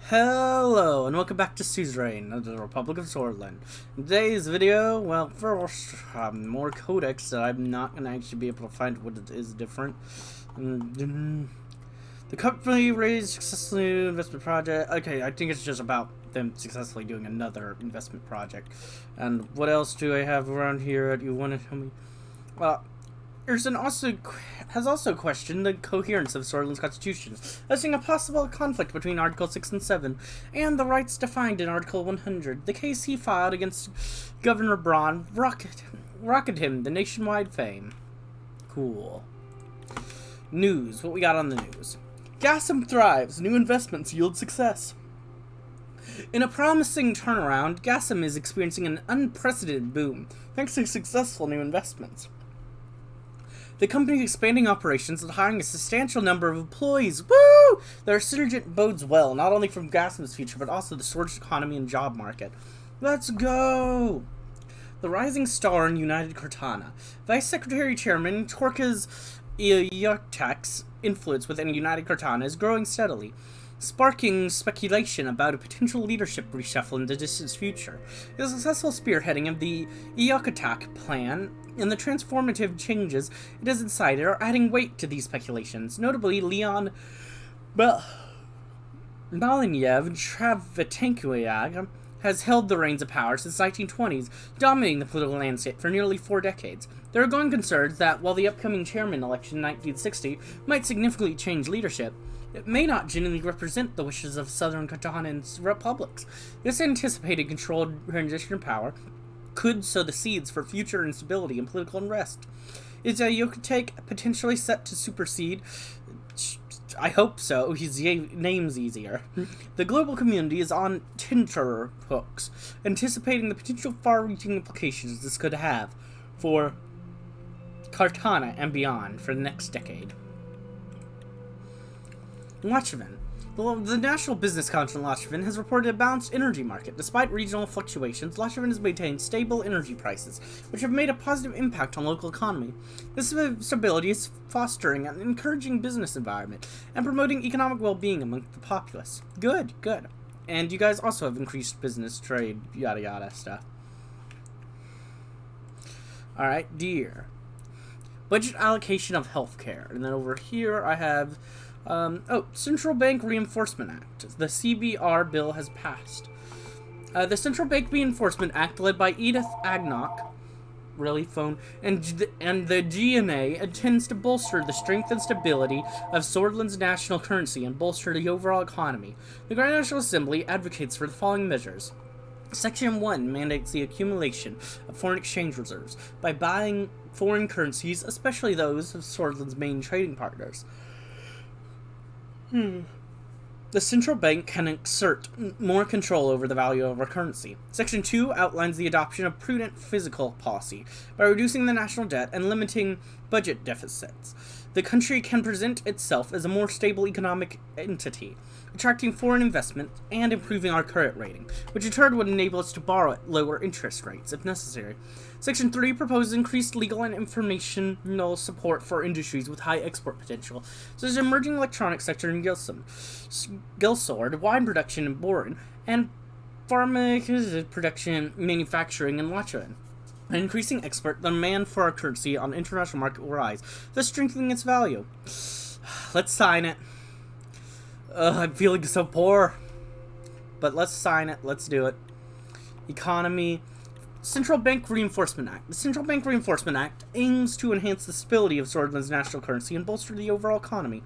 Hello, and welcome back to Suzerain of the Republic of Swordland. In today's video, well, first, more codex that I'm not going to actually be able to find what it is different. The company raised successfully new investment project. Okay, I think it's just about them successfully doing another investment project. And what else do I have around here that you want to tell me? Well, Erson has also questioned the coherence of Swordland's constitution, listing a possible conflict between Article 6 and 7, and the rights defined in Article 100. The case he filed against Governor Braun rocketed him the nationwide fame. Cool. News. What we got on the news? Gassam thrives. New investments yield success. In a promising turnaround, Gassam is experiencing an unprecedented boom, thanks to successful new investments. The company is expanding operations and hiring a substantial number of employees. Woo! Their synergy bodes well, not only from Gassam's future, but also the Sword's economy and job market. Let's go! The rising star in United Cortana. Vice Secretary Chairman Torkas Iotak's influence within United Cortana is growing steadily, sparking speculation about a potential leadership reshuffle in the distant future. The successful spearheading of the Iotak plan and the transformative changes it has incited are adding weight to these speculations. Notably, Leon Malinyev Travatankyag has held the reins of power since the 1920s, dominating the political landscape for nearly 4 decades. There are growing concerns that while the upcoming chairman election in 1960 might significantly change leadership, it may not genuinely represent the wishes of Southern Cortanan republics. This anticipated controlled transition of power could sow the seeds for future instability and political unrest. Is Iotak potentially set to supersede? I hope so. His name's easier. The global community is on tenterhooks, anticipating the potential far-reaching implications this could have for Cortana and beyond for the next decade. Lachevin. The National Business Council in Lachevin has reported a balanced energy market. Despite regional fluctuations, Lachevin has maintained stable energy prices, which have made a positive impact on local economy. This stability is fostering an encouraging business environment and promoting economic well-being among the populace. Good. And you guys also have increased business, trade, yada yada stuff. Alright, dear. Budget allocation of healthcare. And then over here I have Central Bank Reinforcement Act. The CBR bill has passed. The Central Bank Reinforcement Act, led by Edith Agnock, and the GNA, intends to bolster the strength and stability of Swordland's national currency and bolster the overall economy. The Grand National Assembly advocates for the following measures. Section 1 mandates the accumulation of foreign exchange reserves by buying foreign currencies, especially those of Swordland's main trading partners. The central bank can exert more control over the value of our currency. Section 2 outlines the adoption of prudent fiscal policy by reducing the national debt and limiting budget deficits. The country can present itself as a more stable economic entity, attracting foreign investment and improving our credit rating, which in turn would enable us to borrow at lower interest rates if necessary. Section 3 proposes increased legal and informational support for industries with high export potential, such as emerging electronics sector in Gilsord, wine production in Boren, and pharmaceutical production manufacturing in Lachevin. Increasing export, the demand for our currency on the international market will rise, thus strengthening its value. Let's sign it. I'm feeling so poor. But let's sign it. Let's do it. Economy. Central Bank Reinforcement Act. The Central Bank Reinforcement Act aims to enhance the stability of Swordland's national currency and bolster the overall economy.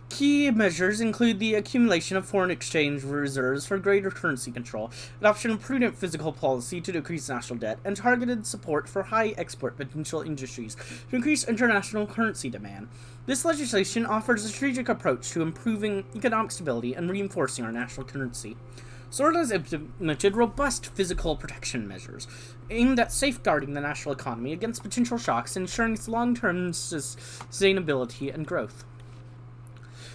Key measures include the accumulation of foreign exchange reserves for greater currency control, adoption of prudent fiscal policy to decrease national debt, and targeted support for high export potential industries to increase international currency demand. This legislation offers a strategic approach to improving economic stability and reinforcing our national currency. Sword has implemented robust physical protection measures aimed at safeguarding the national economy against potential shocks and ensuring its long-term sustainability and growth.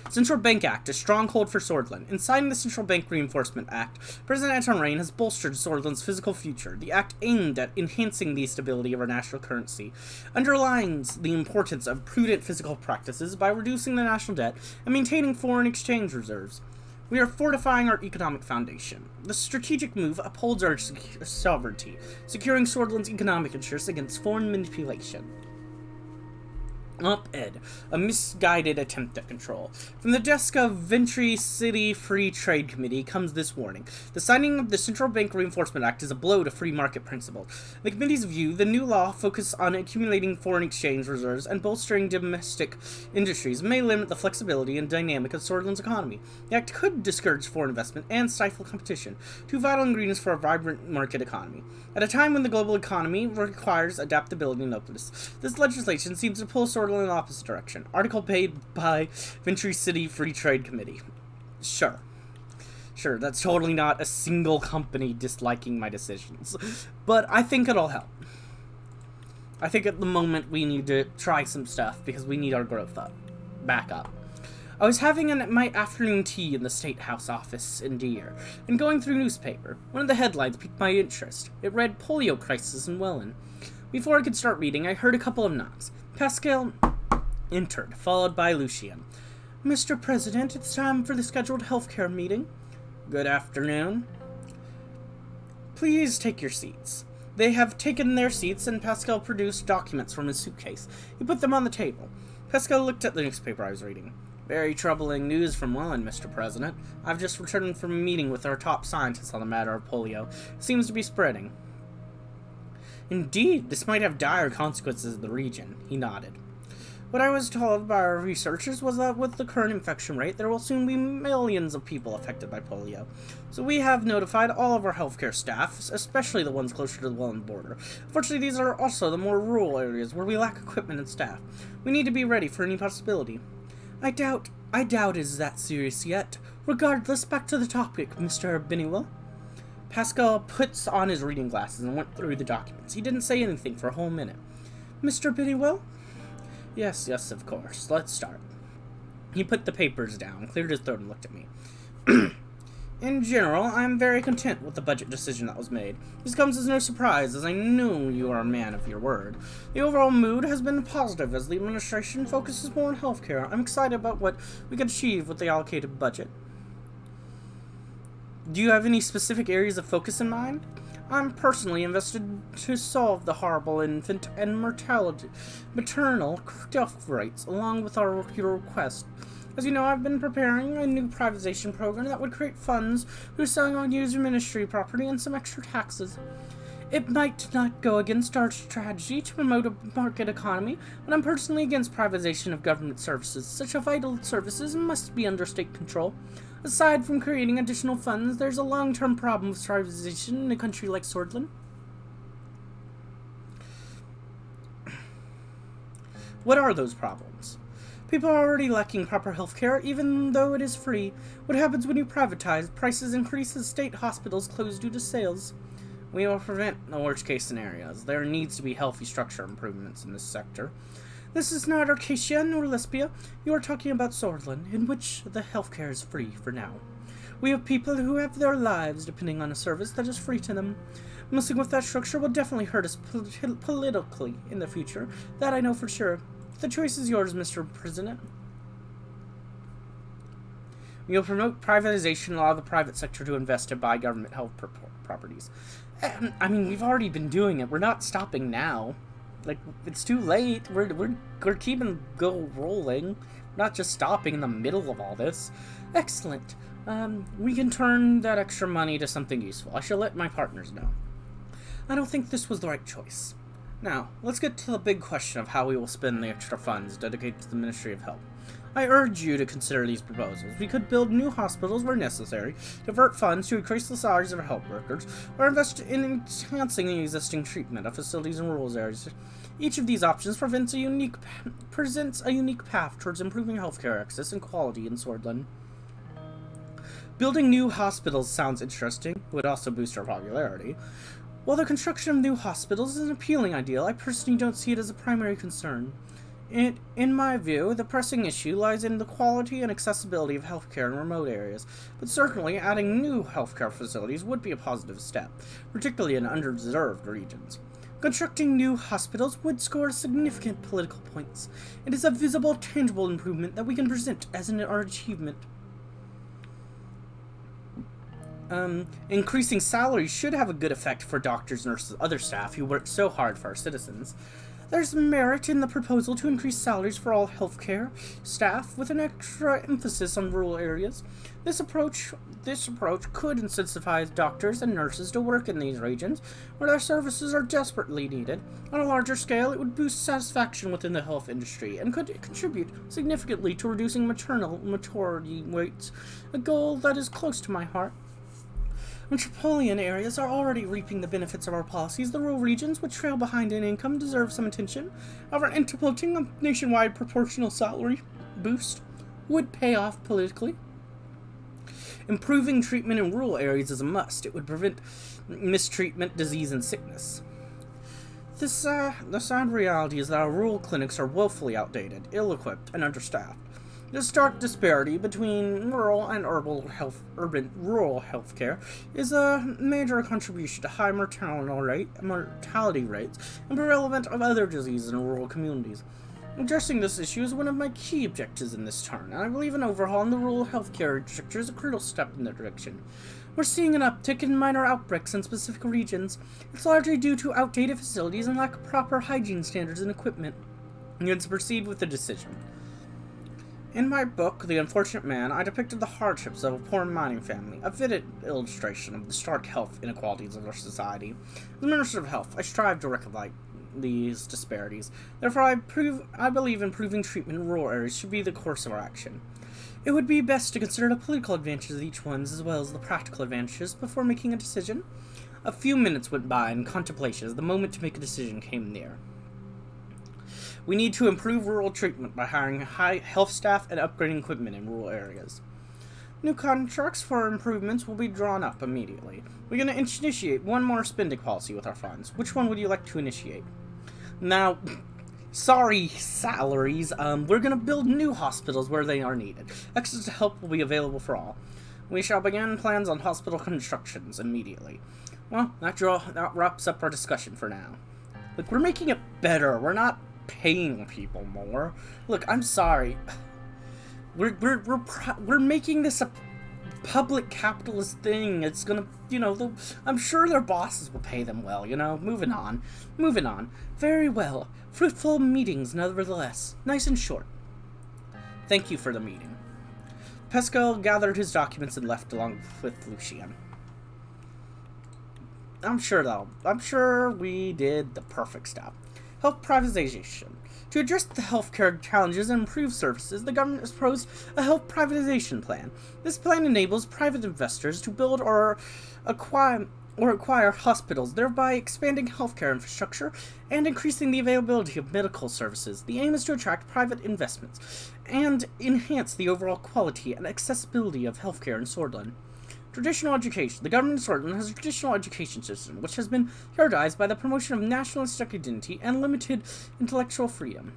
Central Bank Act, a stronghold for Swordland. In signing the Central Bank Reinforcement Act, President Anton Rain has bolstered Swordland's physical future. The act aimed at enhancing the stability of our national currency, underlines the importance of prudent fiscal practices by reducing the national debt and maintaining foreign exchange reserves. We are fortifying our economic foundation. The strategic move upholds our sovereignty, securing Swordland's economic interests against foreign manipulation. Op-ed, a misguided attempt at control. From the desk of Ventry City Free Trade Committee comes this warning. The signing of the Central Bank Reinforcement Act is a blow to free market principles. In the committee's view, the new law focuses on accumulating foreign exchange reserves and bolstering domestic industries may limit the flexibility and dynamic of Swordland's economy. The act could discourage foreign investment and stifle competition, two vital ingredients for a vibrant market economy. At a time when the global economy requires adaptability and openness, this legislation seems to pull Swordland in the opposite direction. Article paid by Ventry City Free Trade Committee. Sure, that's totally not a single company disliking my decisions, but I think it'll help. I think at the moment we need to try some stuff because we need our growth back up. I was having my afternoon tea in the State House office in Deer, and going through newspaper. One of the headlines piqued my interest. It read, "Polio Crisis in Welland." Before I could start reading, I heard a couple of knocks. Pascal entered, followed by Lucien. "Mr. President, it's time for the scheduled healthcare meeting." "Good afternoon." "Please take your seats." They have taken their seats, and Pascal produced documents from his suitcase. He put them on the table. Pascal looked at the newspaper I was reading. "Very troubling news from Welland, Mr. President. I've just returned from a meeting with our top scientists on the matter of polio. It seems to be spreading." "Indeed, this might have dire consequences in the region," he nodded. "What I was told by our researchers was that with the current infection rate, there will soon be millions of people affected by polio. So we have notified all of our healthcare staff, especially the ones closer to the Welland border. Unfortunately, these are also the more rural areas where we lack equipment and staff. We need to be ready for any possibility." I doubt is that serious yet. Regardless, back to the topic, Mr. Binnywell." Pascal puts on his reading glasses and went through the documents. He didn't say anything for a whole minute. "Mr. Binnywell?" Yes, of course. Let's start." He put the papers down, cleared his throat, and looked at me. "In general, I am very content with the budget decision that was made. This comes as no surprise, as I know you are a man of your word. The overall mood has been positive as the administration focuses more on healthcare. I'm excited about what we can achieve with the allocated budget." "Do you have any specific areas of focus in mind?" "I'm personally invested to solve the horrible infant and maternal death rates, along with your request. As you know, I've been preparing a new privatization program that would create funds through selling unused ministry property and some extra taxes. It might not go against our strategy to promote a market economy, but I'm personally against privatization of government services. Such vital services must be under state control. Aside from creating additional funds, there's a long-term problem with privatization in a country like Swordland." "What are those problems?" "People are already lacking proper health care, even though it is free. What happens when you privatize? Prices increase as state hospitals close due to sales." "We will prevent the worst-case scenarios. There needs to be healthy structure improvements in this sector." "This is not Arcacia nor Lesbia. You are talking about Swordland, in which the healthcare is free for now. We have people who have their lives depending on a service that is free to them. Messing with that structure will definitely hurt us politically in the future. That I know for sure. The choice is yours, Mr. President." "We will promote privatization and allow the private sector to invest and buy government health properties." I mean, we've already been doing it. We're not stopping now. Like, it's too late. We're keeping go rolling. We're not just stopping in the middle of all this. "Excellent. We can turn that extra money to something useful. I shall let my partners know." "I don't think this was the right choice. Now, let's get to the big question of how we will spend the extra funds dedicated to the Ministry of Health. I urge you to consider these proposals. We could build new hospitals where necessary, divert funds to increase the salaries of our health workers, or invest in enhancing the existing treatment of facilities in rural areas. Each of these options presents a unique path towards improving healthcare access and quality in Swordland. Building new hospitals sounds interesting, would also boost our popularity. While the construction of new hospitals is an appealing ideal, I personally don't see it as a primary concern. In my view, the pressing issue lies in the quality and accessibility of healthcare in remote areas, but certainly adding new healthcare facilities would be a positive step, particularly in underserved regions. Constructing new hospitals would score significant political points. It is a visible, tangible improvement that we can present as our achievement. Increasing salaries should have a good effect for doctors, nurses, other staff who work so hard for our citizens. There's merit in the proposal to increase salaries for all healthcare staff with an extra emphasis on rural areas. This approach could incentivize doctors and nurses to work in these regions where their services are desperately needed. On a larger scale, it would boost satisfaction within the health industry and could contribute significantly to reducing maternal mortality rates, a goal that is close to my heart. Metropolitan areas are already reaping the benefits of our policies. The rural regions, which trail behind in income, deserve some attention. However, implementing a nationwide proportional salary boost would pay off politically. Improving treatment in rural areas is a must. It would prevent mistreatment, disease, and sickness. The sad reality is that our rural clinics are woefully outdated, ill-equipped, and understaffed. The stark disparity between rural and rural healthcare is a major contribution to high mortality rates and prevalence of other diseases in rural communities. Addressing this issue is one of my key objectives in this turn, and I believe an overhaul in the rural healthcare sector is a crucial step in that direction. We're seeing an uptick in minor outbreaks in specific regions. It's largely due to outdated facilities and lack of proper hygiene standards and equipment. Let's proceed with the decision. In my book, The Unfortunate Man, I depicted the hardships of a poor mining family, a vivid illustration of the stark health inequalities of our society. As the Minister of Health, I strive to rectify these disparities. Therefore, I believe improving treatment in rural areas should be the course of our action. It would be best to consider the political advantages of each one as well as the practical advantages before making a decision. A few minutes went by in contemplation as the moment to make a decision came near. We need to improve rural treatment by hiring high health staff and upgrading equipment in rural areas. New contracts for improvements will be drawn up immediately. We're going to initiate one more spending policy with our funds. Which one would you like to initiate? Now, sorry, salaries. We're going to build new hospitals where they are needed. Access to help will be available for all. We shall begin plans on hospital constructions immediately. Well, that wraps up our discussion for now. Look, we're making it better. We're not paying people more. Look, I'm sorry. We're making this a public capitalist thing. It's gonna, I'm sure their bosses will pay them well, Moving on. Very well. Fruitful meetings, nevertheless. Nice and short. Thank you for the meeting. Pascal gathered his documents and left along with Lucien. I'm sure we did the perfect step. Health privatization. To address the healthcare challenges and improve services, the government has proposed a health privatization plan. This plan enables private investors to build or acquire hospitals, thereby expanding healthcare infrastructure and increasing the availability of medical services. The aim is to attract private investments and enhance the overall quality and accessibility of healthcare in Sordland. Traditional education. The government of Sordland has a traditional education system, which has been characterized by the promotion of nationalistic identity and limited intellectual freedom.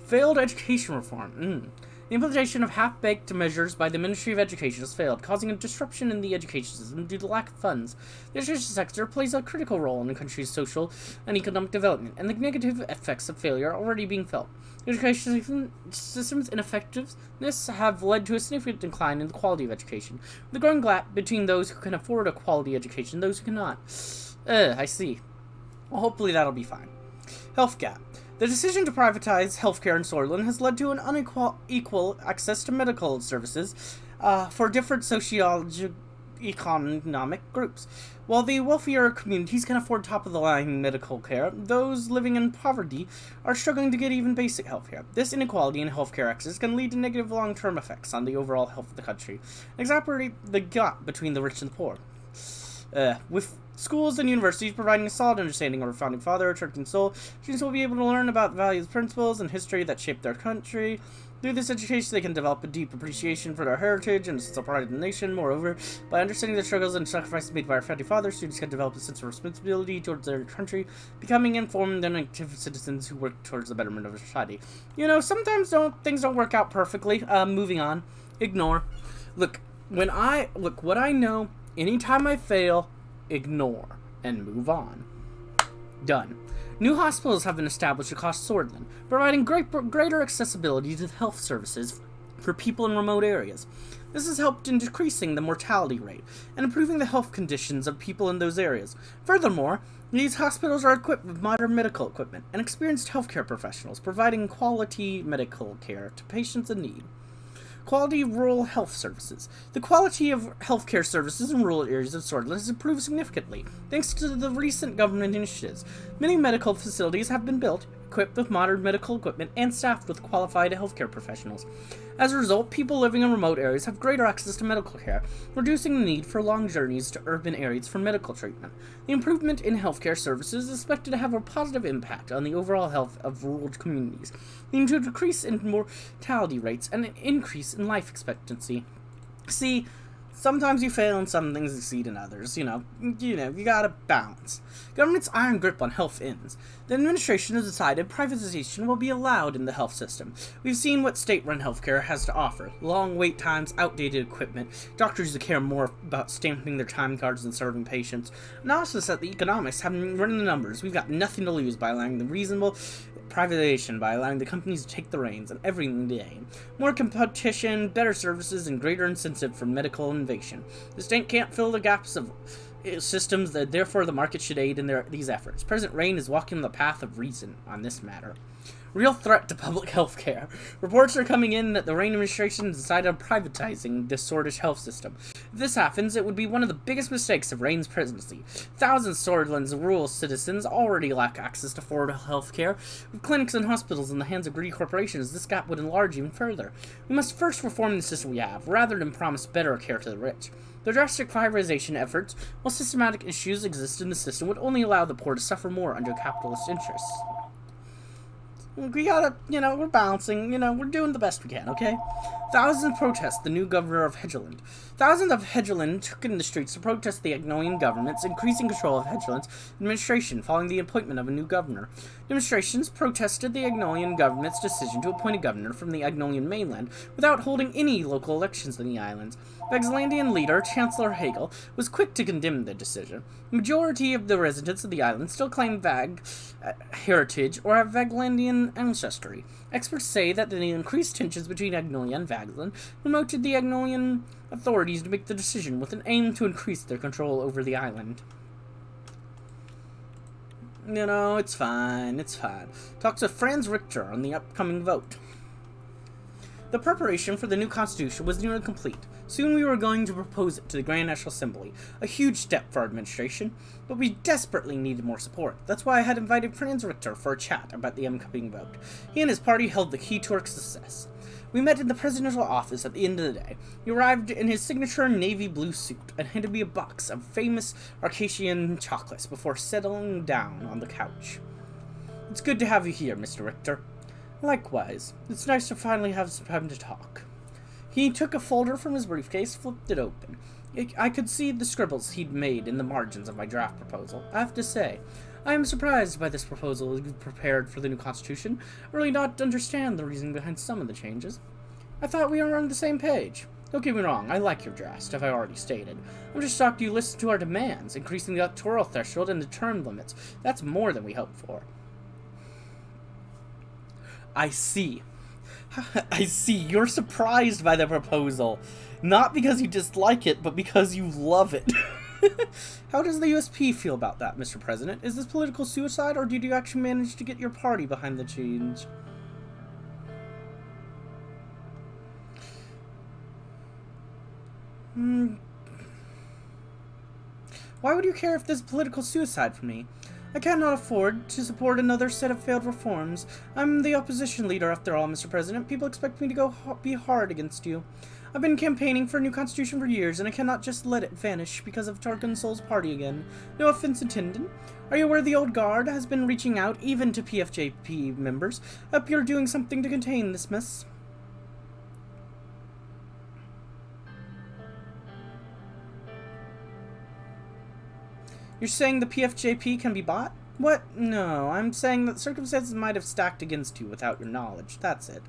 Failed education reform. The implementation of half-baked measures by the Ministry of Education has failed, causing a disruption in the education system due to lack of funds. The education sector plays a critical role in the country's social and economic development, and the negative effects of failure are already being felt. The education system's ineffectiveness have led to a significant decline in the quality of education, with a growing gap between those who can afford a quality education and those who cannot. I see. Well, hopefully that'll be fine. Health gap. The decision to privatize healthcare in Sordland has led to an unequal access to medical services for different socio-economic groups. While the wealthier communities can afford top-of-the-line medical care, those living in poverty are struggling to get even basic health care. This inequality in healthcare access can lead to negative long-term effects on the overall health of the country, and exacerbate the gap between the rich and the poor. With schools and universities providing a solid understanding of our founding father, church and soul, students will be able to learn about values, principles, and history that shaped their country. Through this education, they can develop a deep appreciation for their heritage and a sense of pride in the nation. Moreover, by understanding the struggles and sacrifices made by our founding fathers, students can develop a sense of responsibility towards their country, becoming informed and active citizens who work towards the betterment of society. Sometimes things don't work out perfectly. Moving on. Ignore. Look, what I know, anytime I fail, ignore and move on. Done. New hospitals have been established across Sordland, providing greater accessibility to health services for people in remote areas. This has helped in decreasing the mortality rate and improving the health conditions of people in those areas. Furthermore, these hospitals are equipped with modern medical equipment and experienced healthcare professionals, providing quality medical care to patients in need. Quality rural health services. The quality of healthcare services in rural areas of Swordland has improved significantly, thanks to the recent government initiatives. Many medical facilities have been built, equipped with modern medical equipment, and staffed with qualified healthcare professionals. As a result, people living in remote areas have greater access to medical care, reducing the need for long journeys to urban areas for medical treatment. The improvement in healthcare services is expected to have a positive impact on the overall health of rural communities, leading to a decrease in mortality rates and an increase in life expectancy. See, sometimes you fail and some things succeed in others. You gotta balance. Government's iron grip on health ends. The administration has decided privatization will be allowed in the health system. We've seen what state-run healthcare has to offer. Long wait times, outdated equipment, doctors who care more about stamping their time cards than serving patients. Analysis at the economics having run the numbers. We've got nothing to lose by allowing the reasonable privatization, by allowing the companies to take the reins and everything to gain. More competition, better services, and greater incentive for medical innovation. The state can't fill the gaps of systems, that therefore the market should aid in these efforts. President Rain is walking the path of reason on this matter. Real threat to public health care. Reports are coming in that the Rain administration has decided on privatizing the Swordish health system. If this happens, it would be one of the biggest mistakes of Rain's presidency. Thousands of Swordland's rural citizens already lack access to affordable health care. With clinics and hospitals in the hands of greedy corporations, this gap would enlarge even further. We must first reform the system we have, rather than promise better care to the rich. The drastic privatization efforts, while systematic issues exist in the system, would only allow the poor to suffer more under capitalist interests. We gotta, we're balancing, we're doing the best we can, okay? Thousands protest the new governor of Hedgeland. Thousands of Hedgeland took in the streets to protest the Agnolian government's increasing control of Hedgeland's administration following the appointment of a new governor. Demonstrations protested the Agnolian government's decision to appoint a governor from the Agnolian mainland without holding any local elections in the islands. Vaglandian leader Chancellor Hagel was quick to condemn the decision. The majority of the residents of the island still claim Vag heritage or have Vaglandian ancestry. Experts say that the increased tensions between Agnolia and Vagland promoted the Agnolian authorities to make the decision with an aim to increase their control over the island. It's fine, Talks with Franz Richter on the upcoming vote. The preparation for the new constitution was nearly complete. Soon we were going to propose it to the Grand National Assembly, a huge step for our administration, but we desperately needed more support. That's why I had invited Franz Richter for a chat about the upcoming vote. He and his party held the key to our success. We met in the presidential office at the end of the day. He arrived in his signature navy blue suit and handed me a box of famous Arcasian chocolates before settling down on the couch. It's good to have you here, Mr. Richter. Likewise. It's nice to finally have some time to talk. He took a folder from his briefcase, flipped it open. I could see the scribbles he'd made in the margins of my draft proposal. I have to say, I am surprised by this proposal you prepared for the new constitution. I really don't understand the reason behind some of the changes. I thought we were on the same page. Don't get me wrong, I like your draft, as I already stated. I'm just shocked you listened to our demands, increasing the electoral threshold and the term limits. That's more than we hoped for. I see. You're surprised by the proposal. Not because you dislike it, but because you love it. How does the USP feel about that, Mr. President? Is this political suicide, or did you actually manage to get your party behind the change? Why would you care if this is political suicide for me? I cannot afford to support another set of failed reforms. I'm the opposition leader after all, Mr. President. People expect me to be hard against you. I've been campaigning for a new constitution for years, and I cannot just let it vanish because of Tarkin Soul's party again. No offense intended. Are you aware the old guard has been reaching out even to PFJP members? I hope you're doing something to contain this mess. You're saying the PFJP can be bought? What? No, I'm saying that circumstances might have stacked against you without your knowledge. That's it.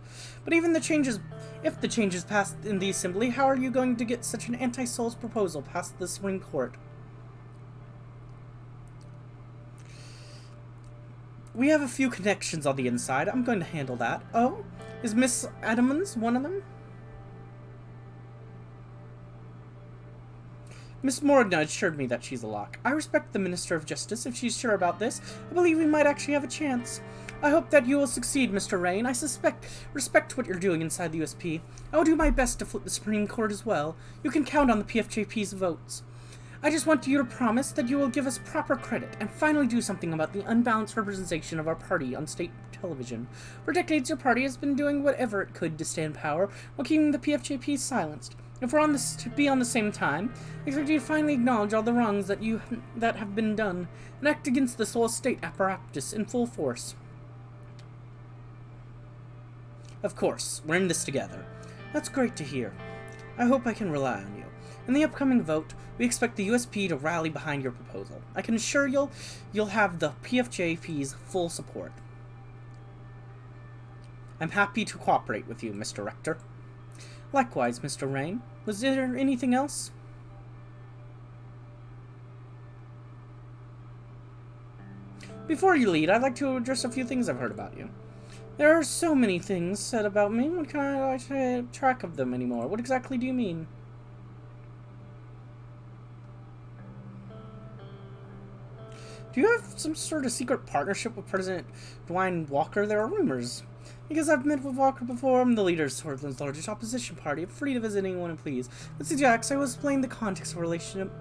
But even if the changes passed in the Assembly, how are you going to get such an anti-Souls proposal past the Supreme Court? We have a few connections on the inside. I'm going to handle that. Oh? Is Miss Edmonds one of them? Miss Morgana assured me that she's a lock. I respect the Minister of Justice. If she's sure about this, I believe we might actually have a chance. I hope that you will succeed, Mr. Rain. I respect what you're doing inside the USP. I will do my best to flip the Supreme Court as well. You can count on the PFJP's votes. I just want you to promise that you will give us proper credit and finally do something about the unbalanced representation of our party on state television. For decades, your party has been doing whatever it could to stay in power while keeping the PFJP silenced. If we're to be on the same time, I expect you to finally acknowledge all the wrongs that have been done and act against this whole state apparatus in full force. Of course, we're in this together. That's great to hear. I hope I can rely on you. In the upcoming vote, we expect the USP to rally behind your proposal. I can assure you'll have the PFJP's full support. I'm happy to cooperate with you, Mr. Rector. Likewise, Mr. Rain. Was there anything else? Before you lead, I'd like to address a few things I've heard about you. There are so many things said about me. What can I keep track of them anymore? What exactly do you mean? Do you have some sort of secret partnership with President Dwayne Walker? There are rumors. Because I've met with Walker before, I'm the leader of Swordland's largest opposition party. I'm free to visit anyone I please. But see, Jax, I will explain the context of our relationship.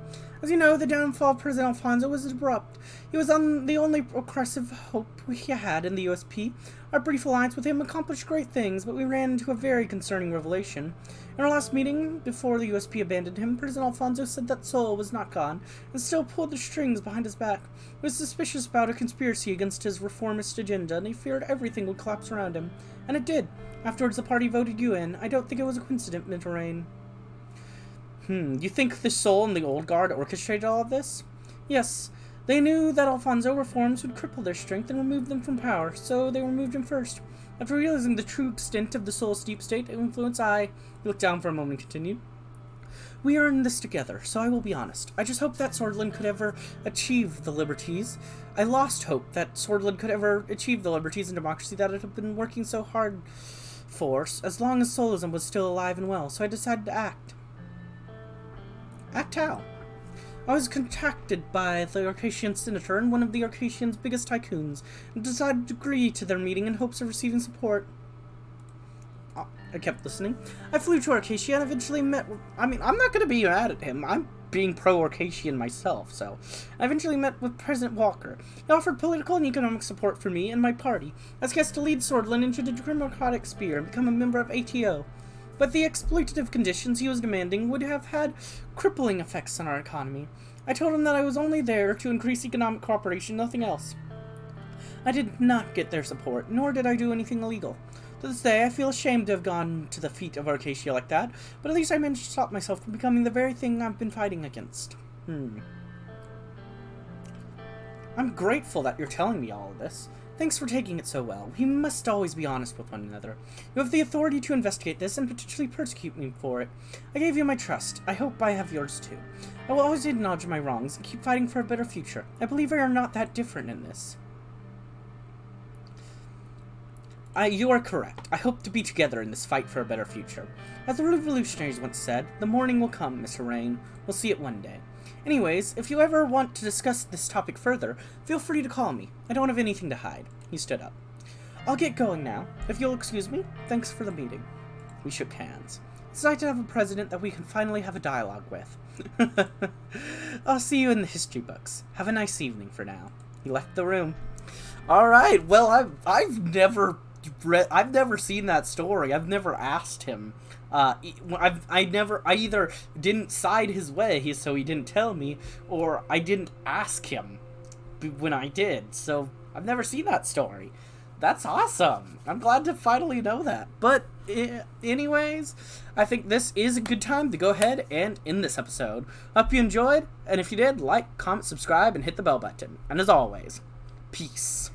As you know, the downfall of President Alfonso was abrupt. He was the only progressive hope we had in the USP. Our brief alliance with him accomplished great things, but we ran into a very concerning revelation. In our last meeting, before the USP abandoned him, President Alfonso said that Sol was not gone, and still pulled the strings behind his back. He was suspicious about a conspiracy against his reformist agenda, and he feared everything would collapse around him. And it did. Afterwards, the party voted you in. I don't think it was a coincidence, Mr. Rain. You think the Sol and the Old Guard orchestrated all of this? Yes. They knew that Alfonso reforms would cripple their strength and remove them from power, so they removed him first. After realizing the true extent of the Sol's deep state influence, he looked down for a moment and continued. We are in this together, so I will be honest. I just hope that Swordland could ever achieve the liberties. I lost hope that Swordland could ever achieve the liberties and democracy that it had been working so hard for, as long as Solism was still alive and well, so I decided to act. Act how? I was contacted by the Arcasian senator and one of the Arcasian's biggest tycoons, and decided to agree to their meeting in hopes of receiving support. I kept listening. I flew to Arcasia and eventually met with... I'm not going to be mad at him. I'm being pro-Arcasian myself, so... I eventually met with President Walker. He offered political and economic support for me and my party, asking us to lead Swordland into the democratic sphere and become a member of ATO. But the exploitative conditions he was demanding would have had crippling effects on our economy. I told him that I was only there to increase economic cooperation, nothing else. I did not get their support, nor did I do anything illegal. To this day, I feel ashamed to have gone to the feet of Arcasia like that, but at least I managed to stop myself from becoming the very thing I've been fighting against. I'm grateful that you're telling me all of this. Thanks for taking it so well. We must always be honest with one another. You have the authority to investigate this and potentially persecute me for it. I gave you my trust. I hope I have yours too. I will always acknowledge my wrongs and keep fighting for a better future. I believe we are not that different in this. You are correct. I hope to be together in this fight for a better future. As the revolutionaries once said, the morning will come, Mr. Rain. We'll see it one day. Anyways, if you ever want to discuss this topic further, feel free to call me. I don't have anything to hide. He stood up. I'll get going now. If you'll excuse me, thanks for the meeting. We shook hands. It's nice to have a president that we can finally have a dialogue with. I'll see you in the history books. Have a nice evening for now. He left the room. Alright, well, I've never seen that story. I've never asked him. I either didn't side his way, so he didn't tell me, or I didn't ask him when I did. So I've never seen that story. That's awesome. I'm glad to finally know that. But anyways, I think this is a good time to go ahead and end this episode. Hope you enjoyed, and if you did, like, comment, subscribe, and hit the bell button. And as always, peace.